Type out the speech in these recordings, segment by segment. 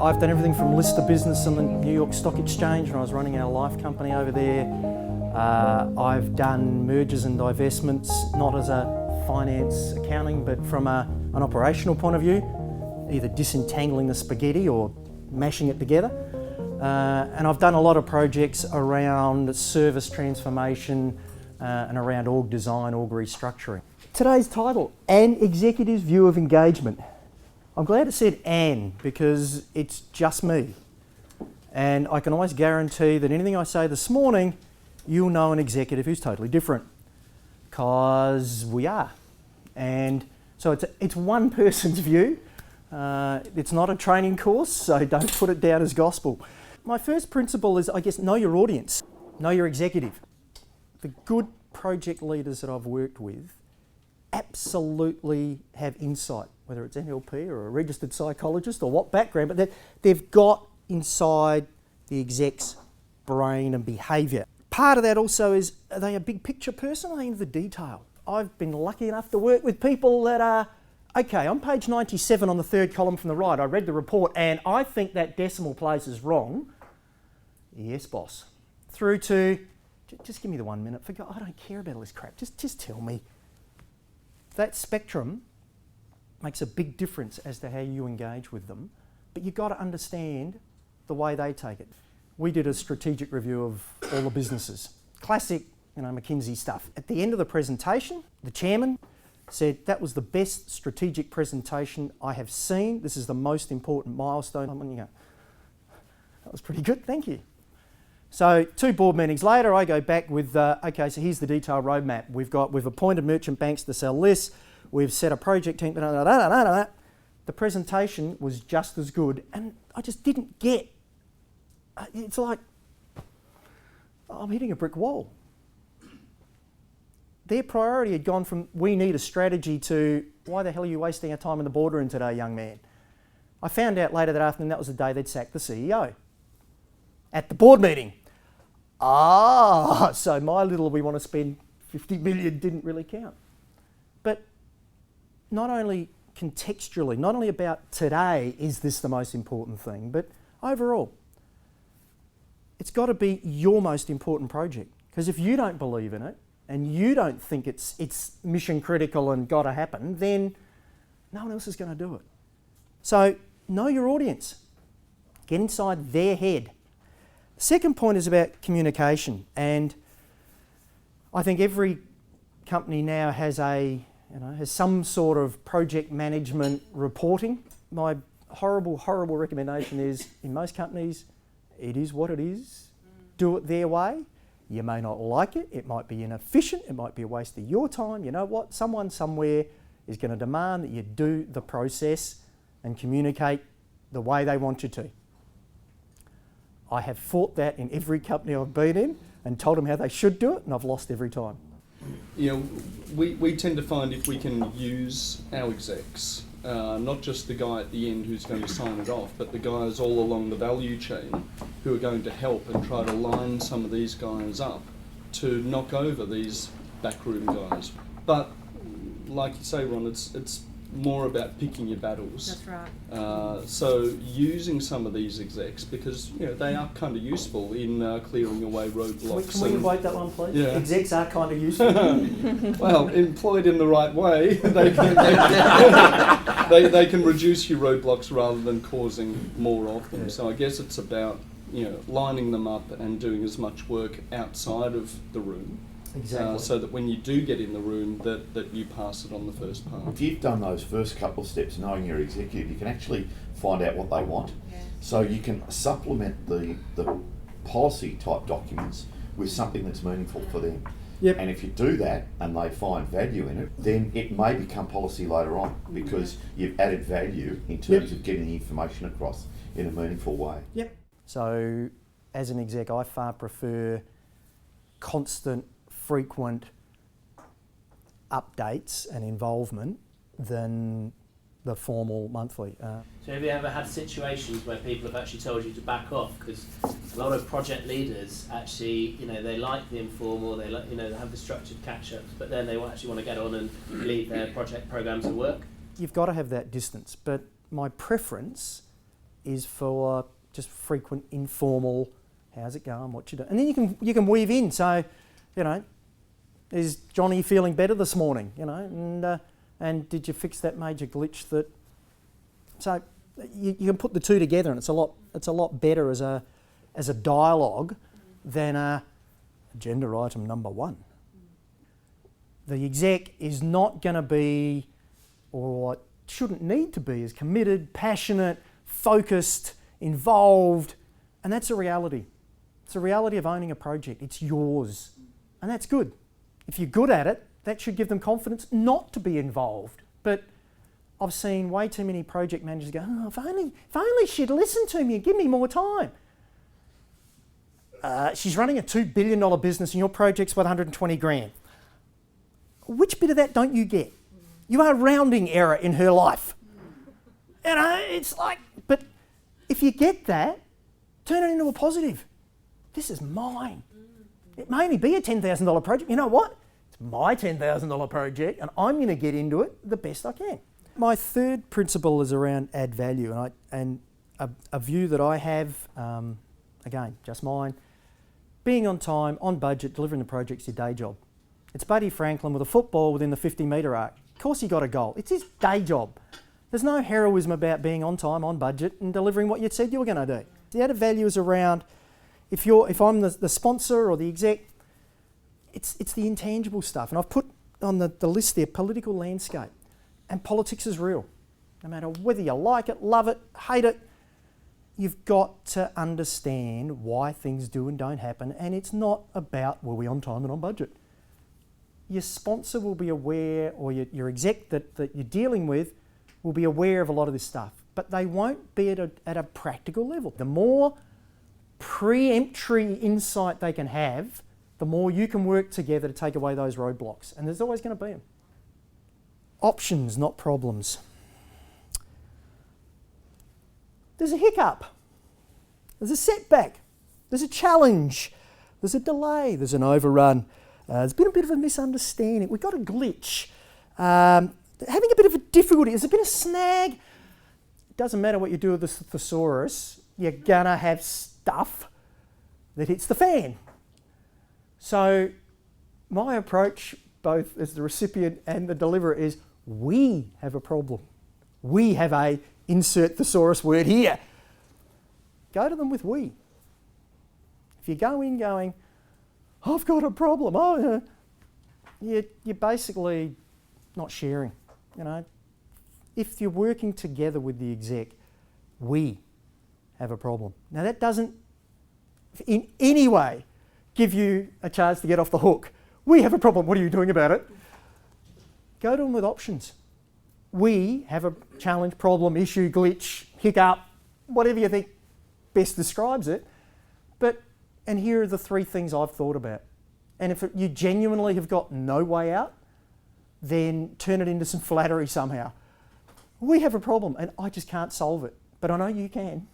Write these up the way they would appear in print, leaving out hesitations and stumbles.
I've done everything from list a business on the New York Stock Exchange when I was running our life company over there. I've done mergers and divestments, not as a finance accounting, but from an operational point of view, either disentangling the spaghetti or mashing it together. And I've done a lot of projects around service transformation and around org design, org restructuring. Today's title, An Executive's View of Engagement. I'm glad it said "an" because it's just me. And I can always guarantee that anything I say this morning, you'll know an executive who's totally different. Because we are. And so it's one person's view. It's not a training course, so don't put it down as gospel. My first principle is, I guess, know your audience, know your executive. The good project leaders that I've worked with absolutely have insight, whether it's NLP or a registered psychologist or what background, but they've got inside the exec's brain and behaviour. Part of that also is, are they a big picture person or are they into the detail? I've been lucky enough to work with people that are, okay, on page 97 on the third column from the right, I read the report and I think that decimal place is wrong. Yes, boss. Through to, just give me the 1 minute. I don't care about all this crap. Just tell me. That spectrum makes a big difference as to how you engage with them, but you've got to understand the way they take it. We did a strategic review of all the businesses. Classic, McKinsey stuff. At the end of the presentation, the chairman said, that was the best strategic presentation I have seen. This is the most important milestone. That was pretty good, thank you. So 2 board meetings later, I go back with, okay, so here's the detailed roadmap. We've appointed merchant banks to sell this. We've set a project team. The presentation was just as good, and I just didn't get. It's like I'm hitting a brick wall. Their priority had gone from, we need a strategy, to, why the hell are you wasting our time in the boardroom today, young man? I found out later that afternoon that was the day they'd sacked the CEO at the board meeting. So my little, we want to spend 50 million didn't really count. But not only contextually, not only about today is this the most important thing, but overall, it's got to be your most important project. Because if you don't believe in it, and you don't think it's mission critical and got to happen, then no one else is going to do it. So know your audience. Get inside their head. Second point is about communication, and I think every company now has has some sort of project management reporting. My horrible recommendation is, in most companies, it is what it is. Do it their way. You may not like it. It might be inefficient. It might be a waste of your time. You know what? Someone somewhere is going to demand that you do the process and communicate the way they want you to. I have fought that in every company I've been in and told them how they should do it, and I've lost every time. We tend to find if we can use our execs, not just the guy at the end who's going to sign it off, but the guys all along the value chain who are going to help and try to line some of these guys up to knock over these backroom guys. But like you say, Ron, it's more about picking your battles. That's right. So using some of these execs, because they are kind of useful in clearing away roadblocks. Can we invite that one, please? Yeah. Execs are kind of useful. Well, employed in the right way, they can reduce your roadblocks rather than causing more of them. Yeah. So I guess it's about lining them up and doing as much work outside of the room. Exactly. So that when you do get in the room, that you pass it on the first part. If you've done those first couple of steps, knowing your executive, you can actually find out what they want. Yeah. So you can supplement the policy type documents with something that's meaningful for them. Yep. And if you do that and they find value in it, then it may become policy later on because you've added value in terms of getting the information across in a meaningful way. Yep. So as an exec, I far prefer constant, frequent updates and involvement than the formal monthly. So have you ever had situations where people have actually told you to back off? Because a lot of project leaders actually, they like the informal, they like, they have the structured catch-ups, but then they actually want to get on and lead their project programs of work. You've got to have that distance, but my preference is for just frequent informal, how's it going, what you doing? And then you can weave in, so, you know, is Johnny feeling better this morning, you know, and did you fix that major glitch that, so you can put the two together, and it's a lot better as a dialogue than agenda item number one. The exec is not going to be, or shouldn't need to be, as committed, passionate, focused, involved, and that's a reality. It's a reality of owning a project. It's yours, and that's good. If you're good at it, that should give them confidence not to be involved. But I've seen way too many project managers go, oh, if only she'd listen to me and give me more time. She's running a $2 billion business and your project's worth 120 grand. Which bit of that don't you get? You are rounding error in her life. You know, it's like, but if you get that, turn it into a positive. This is mine. It may only be a $10,000 project. You know what? It's my $10,000 project and I'm going to get into it the best I can. My third principle is around add value, and a view that I have, again, just mine, being on time, on budget, delivering the project's your day job. It's Buddy Franklin with a football within the 50-metre arc. Of course he got a goal. It's his day job. There's no heroism about being on time, on budget and delivering what you said you were going to do. The added value is around, if I'm the sponsor or the exec, it's the intangible stuff. And I've put on the list there, political landscape. And politics is real. No matter whether you like it, love it, hate it, you've got to understand why things do and don't happen. And it's not about, were we on time and on budget? Your sponsor will be aware, or your exec that you're dealing with will be aware of a lot of this stuff. But they won't be at a practical level. The more pre-entry insight they can have, the more you can work together to take away those roadblocks. And there's always going to be them. Options, not problems. There's a hiccup. There's a setback. There's a challenge. There's a delay. There's an overrun. There's been a bit of a misunderstanding. We've got a glitch. Having a bit of a difficulty. There's been a snag. It doesn't matter what you do with the thesaurus. You're going to have stuff that hits the fan. So my approach, both as the recipient and the deliverer, is we have a problem. We have a insert thesaurus word here. Go to them with we. If you go in going, I've got a problem, you're basically not sharing. You know, if you're working together with the exec, we have a problem. Now that doesn't in any way give you a chance to get off the hook. We have a problem, what are you doing about it? Go to them with options. We have a challenge, problem, issue, glitch, hiccup, whatever you think best describes it. And here are the three things I've thought about. And if you genuinely have got no way out, then turn it into some flattery somehow. We have a problem and I just can't solve it, but I know you can.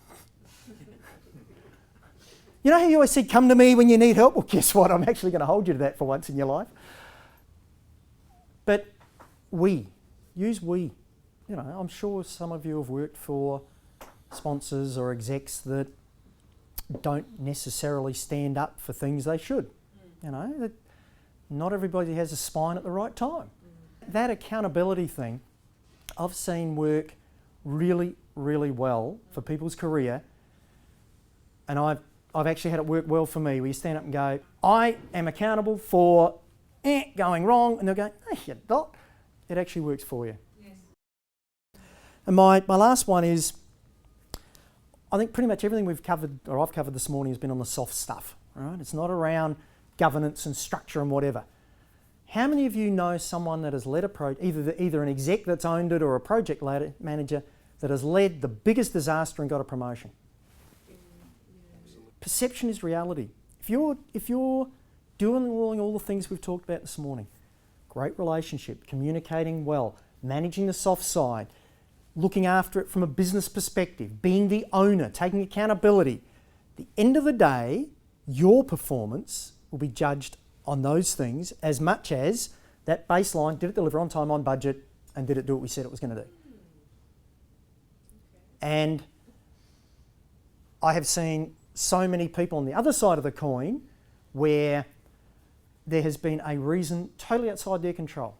You know how you always said, come to me when you need help? Well, guess what? I'm actually going to hold you to that for once in your life. But use we. You know, I'm sure some of you have worked for sponsors or execs that don't necessarily stand up for things they should. You know, that not everybody has a spine at the right time. That accountability thing, I've seen work really, really well for people's career, and I've actually had it work well for me, where you stand up and go, I am accountable for going wrong, and they'll go, no, you're not. It actually works for you. Yes. And my last one is, I think pretty much everything we've covered, or I've covered this morning, has been on the soft stuff, right? It's not around governance and structure and whatever. How many of you know someone that has led a project, either an exec that's owned it or a project manager that has led the biggest disaster and got a promotion? Perception is reality. If you're doing all the things we've talked about this morning, great relationship, communicating well, managing the soft side, looking after it from a business perspective, being the owner, taking accountability, at the end of the day, your performance will be judged on those things as much as that baseline, did it deliver on time, on budget, and did it do what we said it was going to do? And I have seen so many people on the other side of the coin where there has been a reason totally outside their control.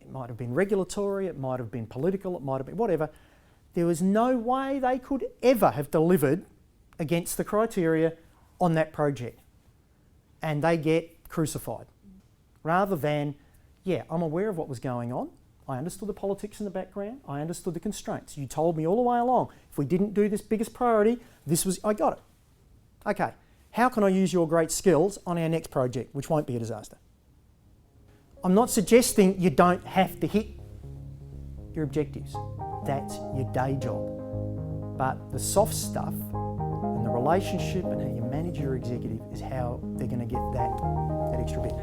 It might have been regulatory, it might have been political, it might have been whatever. There was no way they could ever have delivered against the criteria on that project. And they get crucified. Rather than, yeah, I'm aware of what was going on. I understood the politics in the background. I understood the constraints. You told me all the way along, if we didn't do this biggest priority, I got it. Okay, how can I use your great skills on our next project, which won't be a disaster? I'm not suggesting you don't have to hit your objectives. That's your day job. But the soft stuff and the relationship and how you manage your executive is how they're going to get that extra bit.